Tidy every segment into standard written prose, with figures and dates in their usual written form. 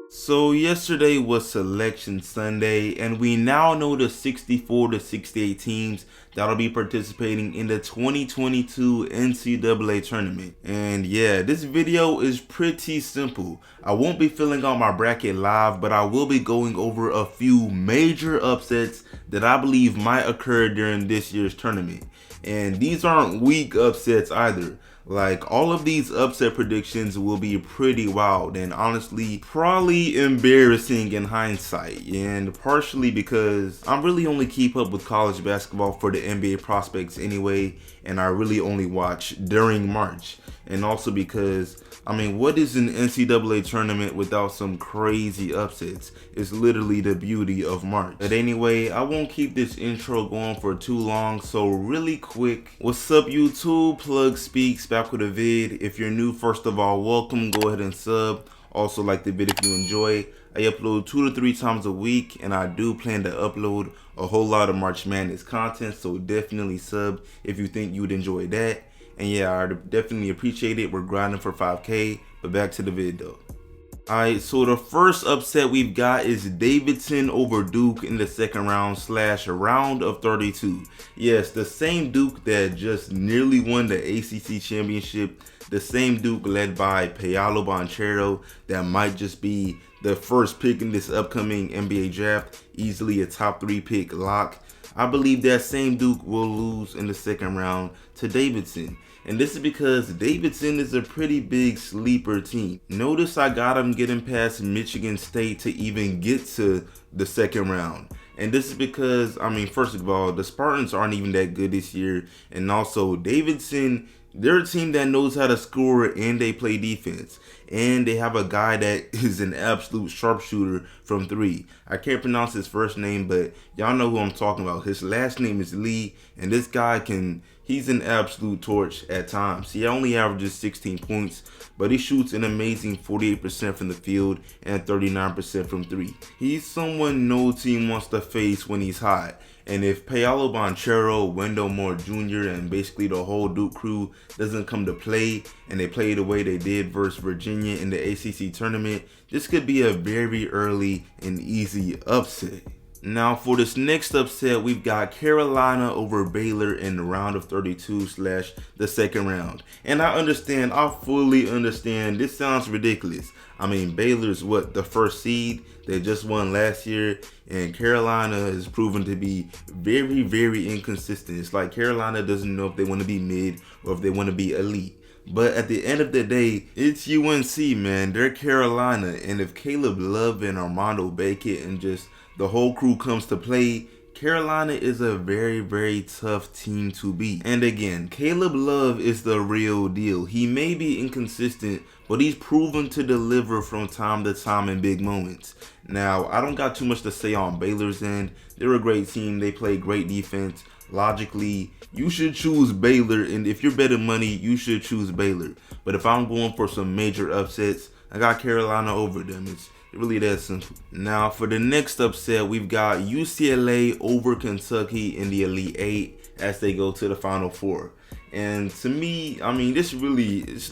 So yesterday was Selection Sunday, and we now know the 64 to 68 teams that'll be participating in the 2022 NCAA tournament. And yeah, this video is pretty simple. I won't be filling out my bracket live, but I will be going over a few major upsets that I believe might occur during this year's tournament. And these aren't weak upsets either. Like, all of these upset predictions will be pretty wild and honestly probably embarrassing in hindsight, and partially because I really only keep up with college basketball for the NBA prospects anyway, and I really only watch during March. And also because, what is an NCAA tournament without some crazy upsets? It's literally the beauty of March. But anyway, I won't keep this intro going for too long, so really quick. What's up, YouTube? Plug Speaks back with a vid. If you're new, first of all, welcome. Go ahead and sub. Also, like the vid if you enjoy. I upload 2 to 3 times a week, and I do plan to upload a whole lot of March Madness content, so definitely sub if you think you would enjoy that. And yeah, I definitely appreciate it. We're grinding for 5K, but back to the vid though. Alright, so the first upset we've got is Davidson over Duke in the second round / round of 32. Yes, the same Duke that just nearly won the ACC championship, the same Duke led by Paolo Banchero that might just be the first pick in this upcoming NBA draft, easily a top 3 pick lock. I believe that same Duke will lose in the second round to Davidson. And this is because Davidson is a pretty big sleeper team. Notice I got them getting past Michigan State to even get to the second round. And this is because, first of all, the Spartans aren't even that good this year. And also, Davidson, they're a team that knows how to score and they play defense. And they have a guy that is an absolute sharpshooter from 3. I can't pronounce his first name, but y'all know who I'm talking about. His last name is Lee, and this guy he's an absolute torch at times. He only averages 16 points, but he shoots an amazing 48% from the field and 39% from 3. He's someone no team wants to face when he's hot. And if Paolo Banchero, Wendell Moore Jr., and basically the whole Duke crew doesn't come to play, and they play the way they did versus Virginia in the ACC tournament, this could be a very early and easy upset. Now for this next upset, we've got Carolina over Baylor in the round of 32 / the second round. And I fully understand, this sounds ridiculous. Baylor's the first seed? They just won last year, and Carolina has proven to be very, very inconsistent. It's like Carolina doesn't know if they want to be mid or if they want to be elite. But at the end of the day, it's UNC, man. They're Carolina, and if Caleb Love and Armando Beckett and just the whole crew comes to play, Carolina is a very, very tough team to beat. And again, Caleb Love is the real deal. He may be inconsistent, but he's proven to deliver from time to time in big moments. Now, I don't got too much to say on Baylor's end. They're a great team. They play great defense. Logically, you should choose Baylor, and if you're betting money, you should choose Baylor. But if I'm going for some major upsets, I got Carolina over them. It's really that simple. Now for the next upset, we've got UCLA over Kentucky in the Elite 8 as they go to the Final Four. And to me, this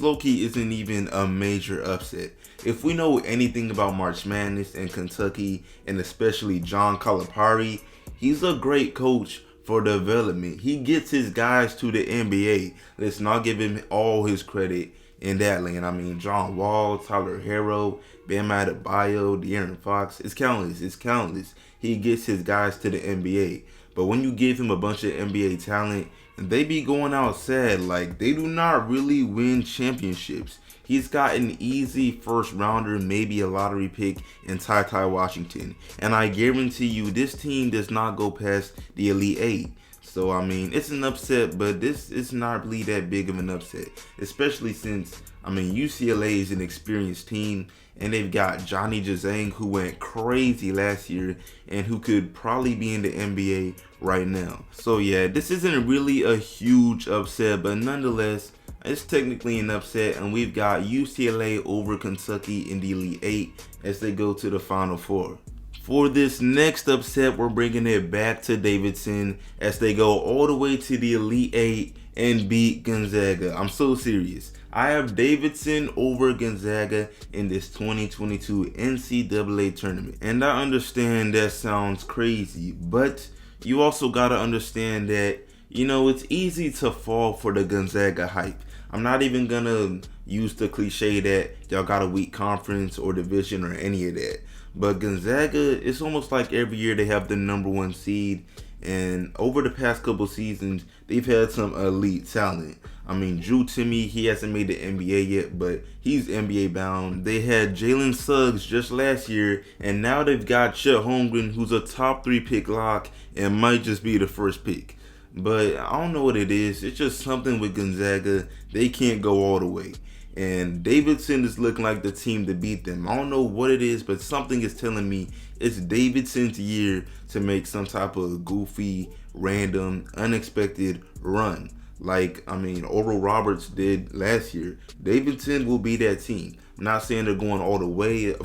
low-key isn't even a major upset. If we know anything about March Madness and Kentucky, and especially John Calipari, he's a great coach for development. He gets his guys to the NBA. Let's not give him all his credit in that lane. John Wall, Tyler Herro, Bam Adebayo, De'Aaron Fox, it's countless. He gets his guys to the NBA. But when you give him a bunch of NBA talent, they be going out sad. Like, they do not really win championships. He's got an easy first rounder, maybe a lottery pick in Ty Washington. And I guarantee you, this team does not go past the Elite 8. So, it's an upset, but this is not really that big of an upset. Especially since, UCLA is an experienced team, and they've got Johnny Juzang, who went crazy last year, and who could probably be in the NBA right now. So, yeah, this isn't really a huge upset, but nonetheless, it's technically an upset, and we've got UCLA over Kentucky in the Elite 8 as they go to the Final Four. For this next upset, we're bringing it back to Davidson as they go all the way to the Elite 8 and beat Gonzaga. I'm so serious. I have Davidson over Gonzaga in this 2022 NCAA tournament. And I understand that sounds crazy, but you also gotta understand that, it's easy to fall for the Gonzaga hype. I'm not even gonna use the cliche that y'all got a weak conference or division or any of that. But Gonzaga, it's almost like every year they have the #1 seed. And over the past couple seasons, they've had some elite talent. I mean, Drew Timme, he hasn't made the NBA yet, but he's NBA bound. They had Jalen Suggs just last year, and now they've got Chet Holmgren, who's a top 3 pick lock and might just be the first pick. But I don't know what it is. It's just something with Gonzaga. They can't go all the way. And Davidson is looking like the team to beat them. I don't know what it is, but something is telling me it's Davidson's year to make some type of goofy, random, unexpected run. Like, Oral Roberts did last year. Davidson will be that team. I'm not saying they're going all the way.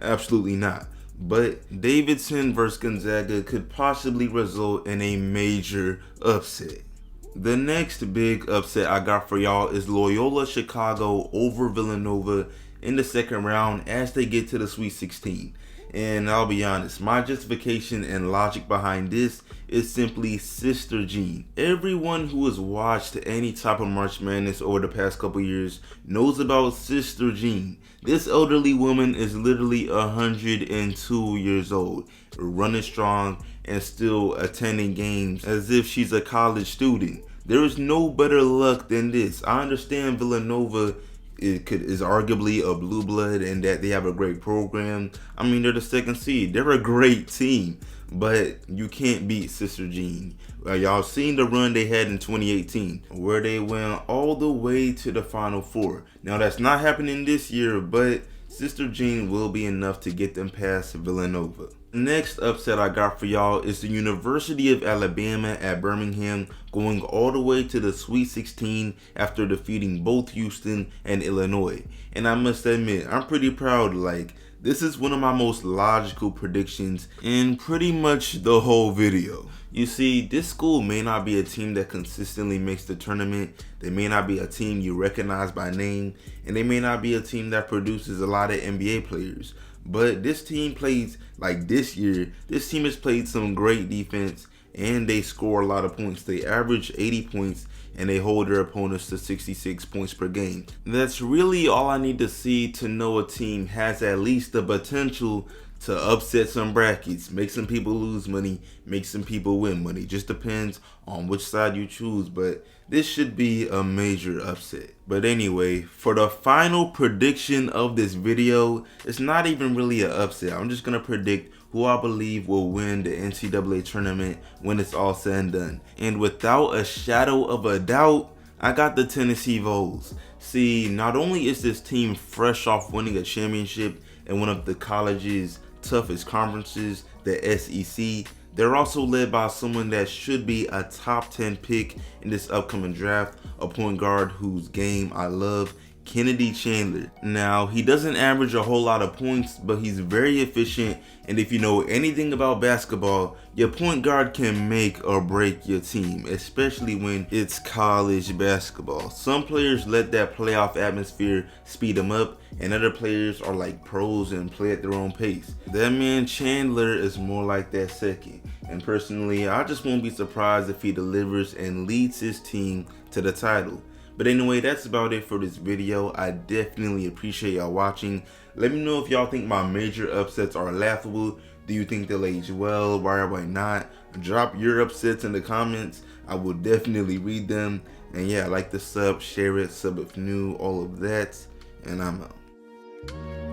Absolutely not. But Davidson versus Gonzaga could possibly result in a major upset. The next big upset I got for y'all is Loyola Chicago over Villanova in the second round as they get to the Sweet 16. And I'll be honest, my justification and logic behind this is simply Sister Jean. Everyone who has watched any type of March Madness over the past couple years knows about Sister Jean. This elderly woman is literally 102 years old, running strong and still attending games as if she's a college student. There is no better luck than this. I understand Villanova is arguably a blue blood and that they have a great program. They're the second seed. They're a great team, but you can't beat Sister Jean. Y'all seen the run they had in 2018 where they went all the way to the Final Four. Now that's not happening this year, but Sister Jean will be enough to get them past Villanova. Next upset I got for y'all is the University of Alabama at Birmingham going all the way to the Sweet 16 after defeating both Houston and Illinois. And I must admit, I'm pretty proud. This is one of my most logical predictions in pretty much the whole video. You see, this school may not be a team that consistently makes the tournament. They may not be a team you recognize by name, and they may not be a team that produces a lot of NBA players. But this team plays, this year, this team has played some great defense and they score a lot of points. They average 80 points and they hold their opponents to 66 points per game. That's really all I need to see to know a team has at least the potential to upset some brackets, make some people lose money, make some people win money. Just depends on which side you choose, but this should be a major upset. But anyway, for the final prediction of this video, it's not even really an upset. I'm just gonna predict who I believe will win the NCAA tournament when it's all said and done. And without a shadow of a doubt, I got the Tennessee Vols. See, not only is this team fresh off winning a championship in one of the college's toughest conferences, the SEC, they're also led by someone that should be a top 10 pick in this upcoming draft, a point guard whose game I love, Kennedy Chandler. Now, he doesn't average a whole lot of points, but he's very efficient, and if you know anything about basketball, your point guard can make or break your team, especially when it's college basketball. Some players let that playoff atmosphere speed them up, and other players are like pros and play at their own pace. That man Chandler is more like that second, and personally, I just won't be surprised if he delivers and leads his team to the title. But anyway, that's about it for this video. I definitely appreciate y'all watching. Let me know if y'all think my major upsets are laughable. Do you think they'll age well? Why not? Drop your upsets in the comments. I will definitely read them. And yeah, like the sub, share it, sub if new, all of that. And I'm out.